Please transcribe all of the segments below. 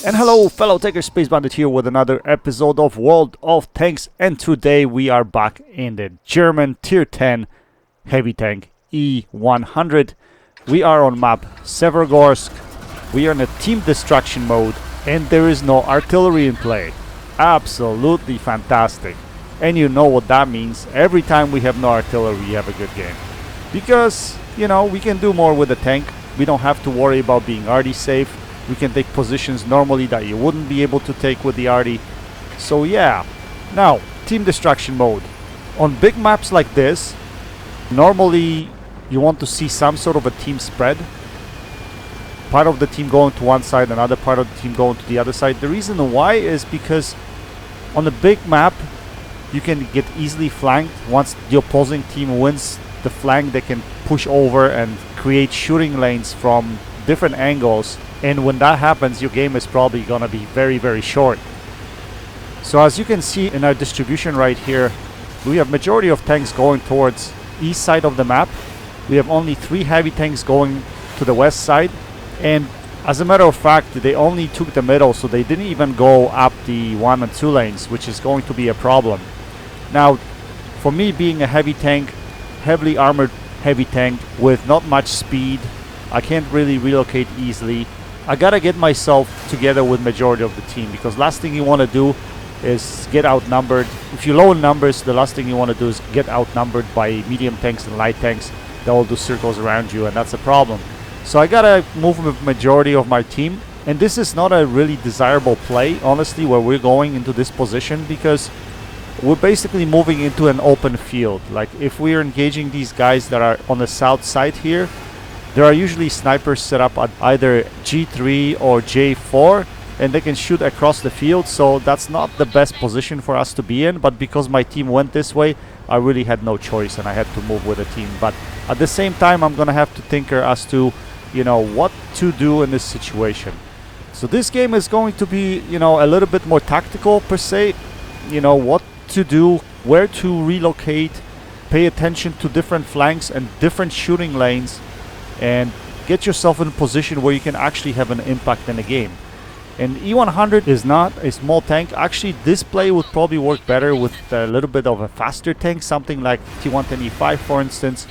And hello fellow Taker Space Bandit here with another episode of World of Tanks, and today we are back in the German tier 10 heavy tank E-100. We are on map Severogorsk. We are in a team destruction mode and there is no artillery in play. Absolutely fantastic. And you know what that means. Every time we have no artillery, we have a good game. Because, you know, we can do more with the tank. We don't have to worry about being RD safe. We can take positions normally that you wouldn't be able to take with the RD. So yeah. Now, team destruction mode. On big maps like this, normally you want to see some sort of a team spread. Part of the team going to one side, another part of the team going to the other side. The reason why is because on a big map, you can get easily flanked. Once the opposing team wins the flank, they can push over and create shooting lanes from different angles. And when that happens, your game is probably gonna be very, very short. So as you can see in our distribution right here, we have majority of tanks going towards east side of the map. We have only 3 heavy tanks going to the west side. And as a matter of fact, they only took the middle, so they didn't even go up the 1 and 2 lanes, which is going to be a problem. Now, for me being a heavy tank, heavily armored heavy tank with not much speed, I can't really relocate easily. I gotta get myself together with majority of the team, because last thing you want to do is get outnumbered. If you're low in numbers, the last thing you want to do is get outnumbered by medium tanks and light tanks that will do circles around you, and that's a problem. So I gotta move with majority of my team, and this is not a really desirable play, honestly, where we're going into this position, because we're basically moving into an open field. Like if we're engaging these guys that are on the south side here, there are usually snipers set up at either G3 or J4, and they can shoot across the field, so that's not the best position for us to be in. But because my team went this way, I really had no choice and I had to move with the team. But at the same time, I'm gonna have to tinker as to, you know, what to do in this situation. So this game is going to be, you know, a little bit more tactical per se. You know, what to do, where to relocate, pay attention to different flanks and different shooting lanes, and get yourself in a position where you can actually have an impact in the game. And E-100 is not a small tank. Actually, this play would probably work better with a little bit of a faster tank, something like T110E5 for instance,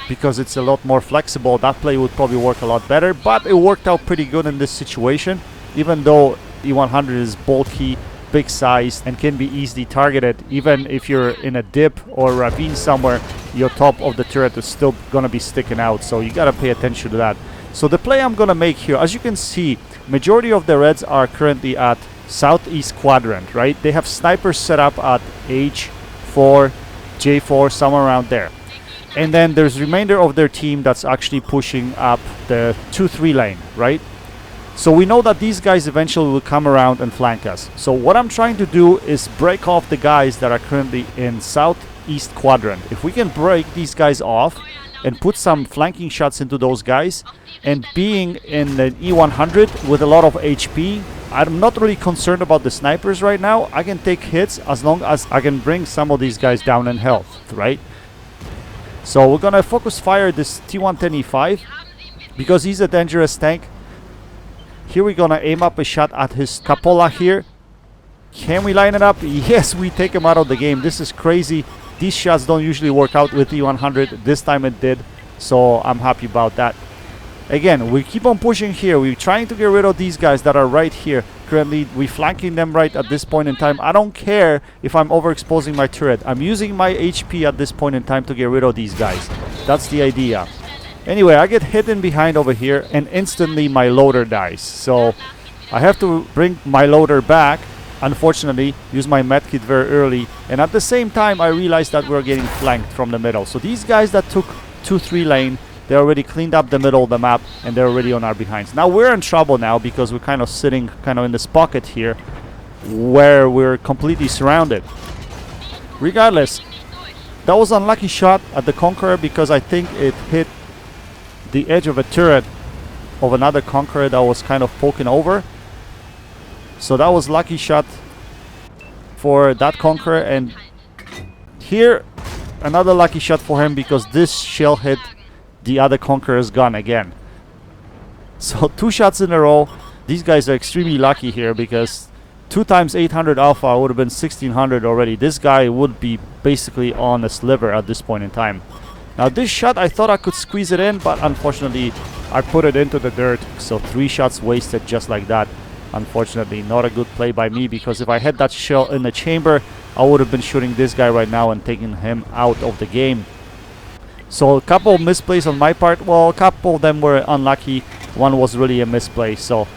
because it's a lot more flexible. That play would probably work a lot better, but it worked out pretty good in this situation, even though E-100 is bulky, big size, and can be easily targeted. Even if you're in a dip or a ravine somewhere, your top of the turret is still gonna be sticking out, so you gotta pay attention to that. So the play I'm gonna make here, as you can see, majority of the Reds are currently at southeast quadrant, right? They have snipers set up at H4, J4, somewhere around there. And then there's remainder of their team that's actually pushing up the 2-3 lane, right? So we know that these guys eventually will come around and flank us. So what I'm trying to do is break off the guys that are currently in southeast quadrant. If we can break these guys off and put some flanking shots into those guys, and being in the E-100 with a lot of HP, I'm not really concerned about the snipers right now. I can take hits as long as I can bring some of these guys down in health, right? So we're gonna focus fire this T110E5 because he's a dangerous tank. Here we're gonna aim up a shot at his cupola here. Can we line it up? Yes, we take him out of the game. This is crazy. These shots don't usually work out with E-100. This time it did, so I'm happy about that. Again, we keep on pushing here. We're trying to get rid of these guys that are right here. Currently, we're flanking them right at this point in time. I don't care if I'm overexposing my turret. I'm using my HP at this point in time to get rid of these guys. That's the idea. Anyway, I get hit in behind over here and instantly my loader dies. So I have to bring my loader back. Unfortunately, use my medkit very early. And at the same time, I realized that we're getting flanked from the middle. So these guys that took 2-3 lane, they already cleaned up the middle of the map and they're already on our behinds. Now we're in trouble now because we're kind of sitting kind of in this pocket here where we're completely surrounded. Regardless, that was an unlucky shot at the Conqueror because I think it hit the edge of a turret of another Conqueror that was kind of poking over. So that was lucky shot for that Conqueror, and here another lucky shot for him because this shell hit the other Conqueror's gun again. So 2 shots in a row. These guys are extremely lucky here because 2 times 800 alpha would have been 1600 already. This guy would be basically on a sliver at this point in time. Now this shot, I thought I could squeeze it in, but unfortunately I put it into the dirt. So 3 shots wasted just like that. Unfortunately, not a good play by me, because if I had that shell in the chamber, I would have been shooting this guy right now and taking him out of the game. So a couple of misplays on my part. Well, a couple of them were unlucky. One was really a misplay, so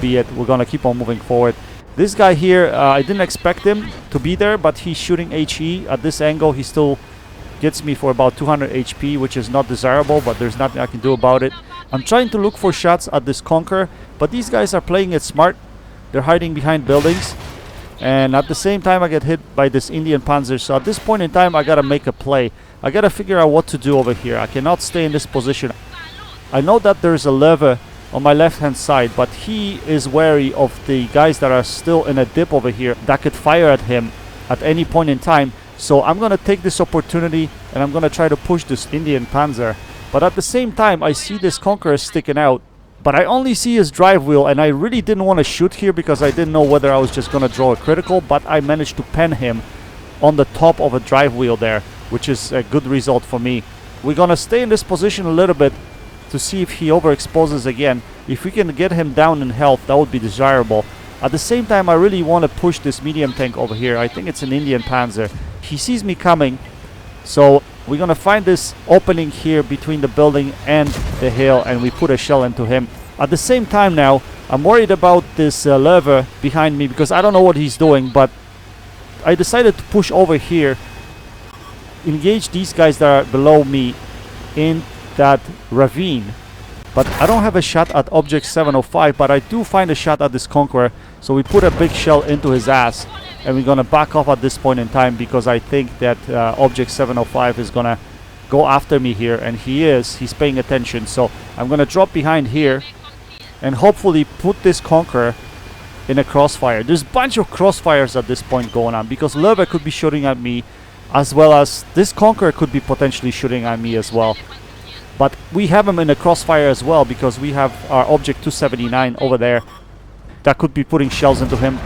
be it. We're gonna keep on moving forward. This guy here, I didn't expect him to be there, but he's shooting HE. At this angle, he still gets me for about 200 HP, which is not desirable, but there's nothing I can do about it. I'm trying to look for shots at this Conqueror, but these guys are playing it smart. They're hiding behind buildings, and at the same time I get hit by this Indian Panzer. So at this point in time, I gotta make a play. I gotta figure out what to do over here. I cannot stay in this position. I know that there's a lever on my left hand side, but he is wary of the guys that are still in a dip over here that could fire at him at any point in time. So I'm gonna take this opportunity and I'm gonna try to push this Indian Panzer. But at the same time, I see this Conqueror sticking out, but I only see his drive wheel, and I really didn't want to shoot here because I didn't know whether I was just gonna draw a critical, but I managed to pen him on the top of a drive wheel there, which is a good result for me. We're gonna stay in this position a little bit to see if he overexposes again. If we can get him down in health, that would be desirable. At the same time, I really want to push this medium tank over here. I think it's an Indian Panzer. He sees me coming, so we're gonna find this opening here between the building and the hill, and we put a shell into him. At the same time now, I'm worried about this lever behind me because I don't know what he's doing, but I decided to push over here, engage these guys that are below me in that ravine. But I don't have a shot at Object 705, but I do find a shot at this Conqueror. So we put a big shell into his ass, and we're gonna back off at this point in time because I think that Object 705 is gonna go after me here, and he's paying attention. So I'm gonna drop behind here and hopefully put this Conqueror in a crossfire. There's a bunch of crossfires at this point going on because Löwe could be shooting at me, as well as this Conqueror could be potentially shooting at me as well. But we have him in a crossfire as well because we have our Object 279 over there that could be putting shells into him.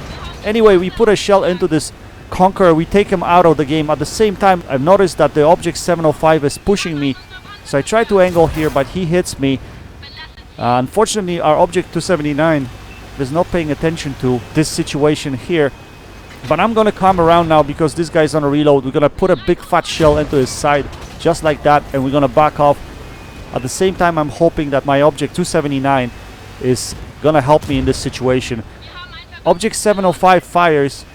Anyway, we put a shell into this Conqueror. We take him out of the game. At the same time, I've noticed that the Object 705 is pushing me. So I try to angle here, but he hits me. Unfortunately, our Object 279 is not paying attention to this situation here. But I'm going to come around now because this guy's on a reload. We're going to put a big fat shell into his side just like that, and we're going to back off. At the same time, I'm hoping that my Object 279 is gonna help me in this situation. Object 705 fires,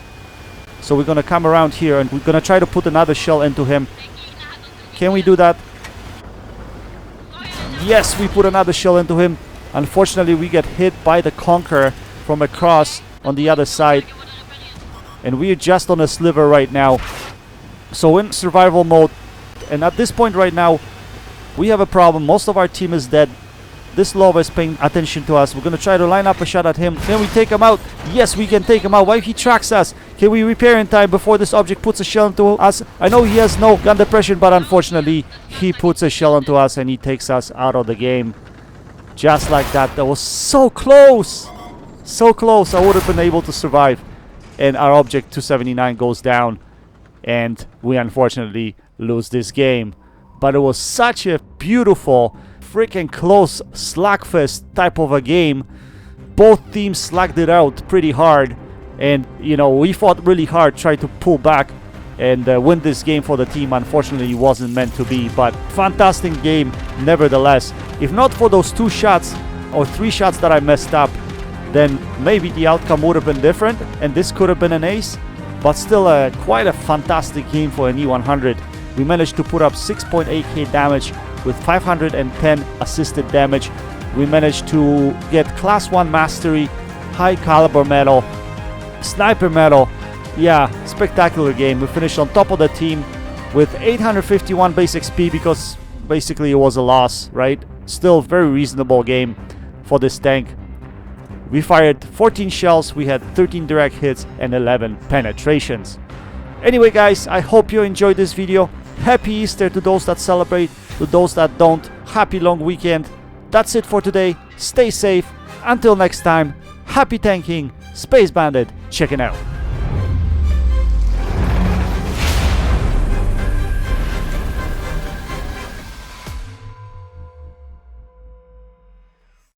so we're gonna come around here and we're gonna try to put another shell into him. Can we do that? Yes, we put another shell into him. Unfortunately, we get hit by the Conqueror from across on the other side, and we're just on a sliver right now. So in survival mode, and at this point right now, we have a problem. Most of our team is dead. This Löwe is paying attention to us. We're going to try to line up a shot at him. Can we take him out? Yes, we can take him out. Why he tracks us? Can we repair in time before this object puts a shell into us? I know he has no gun depression, but unfortunately, he puts a shell into us and he takes us out of the game. Just like that. That was so close. So close. I would have been able to survive. And our Object 279 goes down. And we unfortunately lose this game. But it was such a beautiful, freaking close slugfest type of a game. Both teams slugged it out pretty hard. And, you know, we fought really hard, tried to pull back and win this game for the team. Unfortunately, it wasn't meant to be. But fantastic game, nevertheless. If not for those 2 shots or 3 shots that I messed up, then maybe the outcome would have been different. And this could have been an ace. But still, quite a fantastic game for an E-100. We managed to put up 6.8k damage with 510 assisted damage. We managed to get Class 1 Mastery, High Caliber Medal, Sniper Medal. Yeah, spectacular game. We finished on top of the team with 851 base XP because basically it was a loss, right? Still very reasonable game for this tank. We fired 14 shells, we had 13 direct hits and 11 penetrations. Anyway guys, I hope you enjoyed this video. Happy Easter to those that celebrate, to those that don't. Happy long weekend. That's it for today. Stay safe Until next time, happy tanking, Space Bandit, checking out.